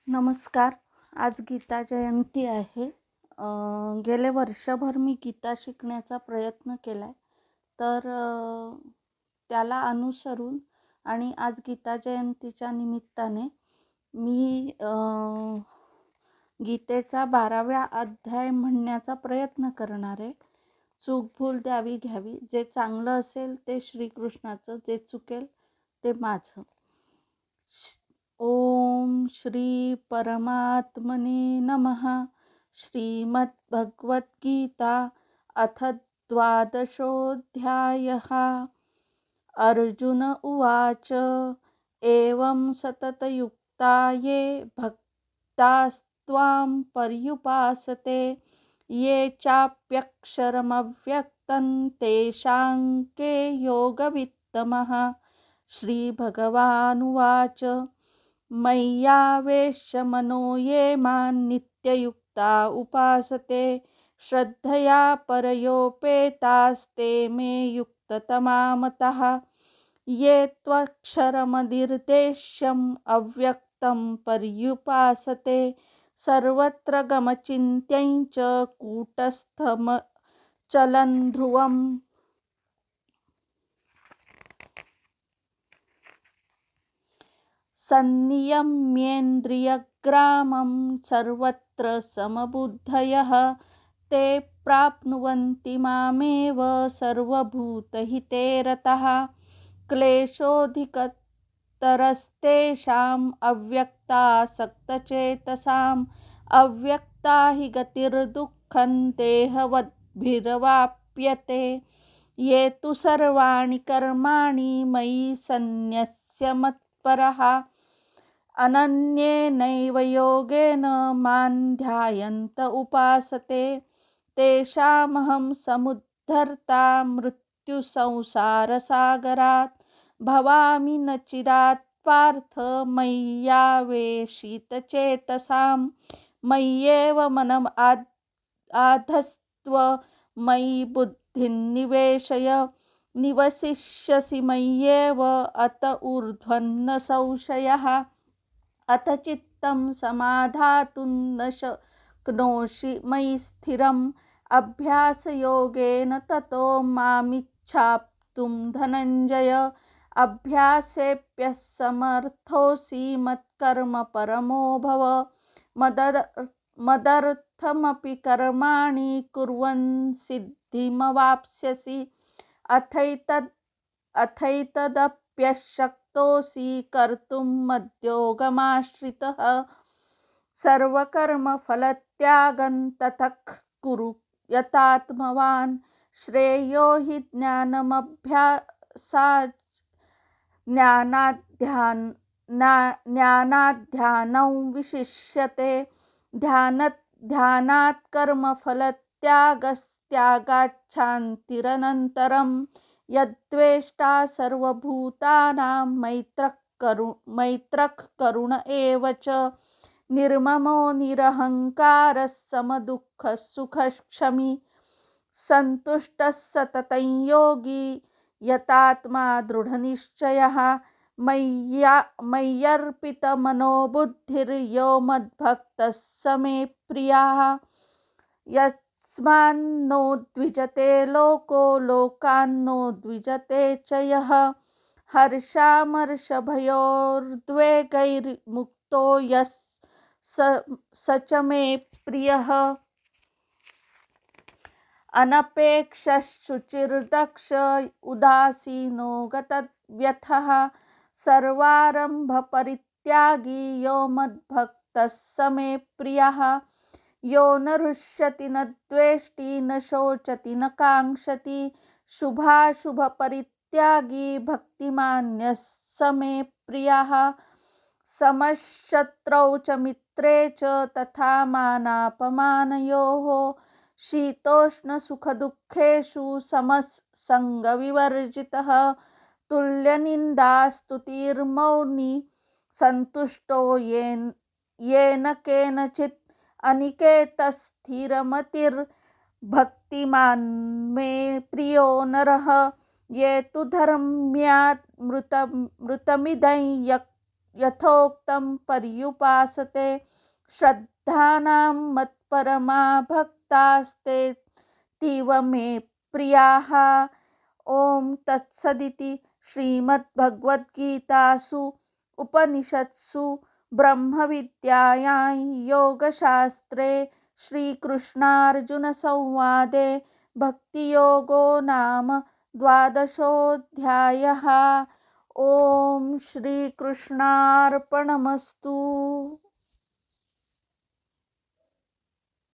नमस्कार. आज गीता जयंती आहे. गेले वर्षभर मी गीता शिकण्याचा प्रयत्न केला आहे. तर त्याला अनुसरून आणि आज गीता जयंतीच्या निमित्ताने मी गीतेचा 12व्या अध्याय म्हणण्याचा प्रयत्न करणार आहे. चूक भूल द्यावी घ्यावी. जे चांगलं असेल ते श्रीकृष्णाचं, जे चुकेल ते माझं. ओम श्री परमात्मने नमः. श्रीमद्भगवद्गीता अथ द्वादशोऽध्यायः. अर्जुन उवाच एवं सततयुक्ता ये भक्तास्त्वां पर्युपासते ये चाप्यक्षरमव्यक्तं तेषां के योगवित्तमः. श्रीभगवानुवाच मय्यावेश्य मनो ये मां नित्ययुक्ता उपासते श्रद्धया परयोपेतास्ते मे युक्ततमा मतः. ये त्वक्षरमनिर्देश्यम् अव्यक्तं पर्युपासते सर्वत्र गमचिन्त्यं च कूटस्थमचलं ध्रुवम्. सन्नियम्येन्द्रियग्रामं सर्वत्र समबुद्धयः ते प्राप्नुवन्ति मामेव सर्वभूतहिते रताः. क्लेशोऽधिकतरस्तेषाम् अव्यक्तासक्तचेतसाम् अव्यक्ता हि गतिर्दुःखं देहवद्भिरवाप्यते. ये तु सर्वाणि कर्माणि मयि सन्न्यस्य मत्परः अनन्येनैव योगेन मां ध्यायन्त उपासते तेषामहं समुद्धर्ता मृत्युसंसारसागरात्. भवामि न चिरात् पार्थ मय्यावेशितचेतसां मय्येव मनम् आधत्स्व मयि बुद्धिं निवेशय निवसिष्यसि मय्येव अत ऊर्ध्वं न संशयः. अथ चित्तं समाधातुं न शक्नोषि मयि स्थिरम् अभ्यासयोगेन ततो मामिच्छाप्तुं धनञ्जय. अभ्यासेऽप्यसमर्थोऽसि मत्कर्म परमो भव. मदर्थमपि कर्माणि कुर्वन् सिद्धिमवाप्स्यसि. अथैतदप्यशक्तोऽसि कर्तुं मद्योगमाश्रितः. सर्वकर्मफलत्यागं ततः कुरु यतात्मवान्. श्रेयो हि ज्ञानाद्ध्यानं विशिष्यते. ध्यानात् कर्मफलत्यागस्त्यागाच्छान्तिरनन्तरम्. यद्वेष्टा सर्वभूतानां मैत्रः करुण एव च. निर्ममो निरहङ्कारः समदुःखः सुखक्षमी. सन्तुष्टः सततं योगी यतात्मा दृढनिश्चयः. मय्यर्पितमनो बुद्धिर्यो मद्भक्तः स मे प्रियः. यस्मान्नो द्विजते लोको लोकान्नो द्विजते च यः. हर्षामर्षभयोर्द्वेगैर्मुक्तो यः स च मे प्रियः. अनपेक्षश्चुचिर्दक्ष उदासीनो गतव्यथः. सर्वारम्भपरित्यागी यो मद्भक्तः स मे प्रियः. यो न हृष्यति न द्वेष्टि न शोचति न काङ्क्षति. शुभाशुभपरित्यागी भक्तिमान्यः स मे प्रियः. समशत्रौ च मित्रे च तथा मानापमानयोः. शीतोष्णसुखदुःखेषु समः सङ्गविवर्जितः. तुल्यनिन्दास्तुतिर्मौनी सन्तुष्टो येन केनचित्. अनिकेतस्थिरमतिर्भक्तिमान् मे प्रियो नरः. ये तु धर्म्यात् मृतमिदं यथोक्तं पर्युपासते श्रद्धानां मत्परमा भक्तास्ते तीव मे प्रियाः। ॐ तत्सदिति श्रीमद्भगवद्गीतासु उपनिषत्सु ब्रह्मविद्यायां योगशास्त्रे श्रीकृष्णार्जुनसंवादे भक्तियोगो नाम द्वादशोऽध्यायः। ॐ श्रीकृष्णार्पणमस्तु।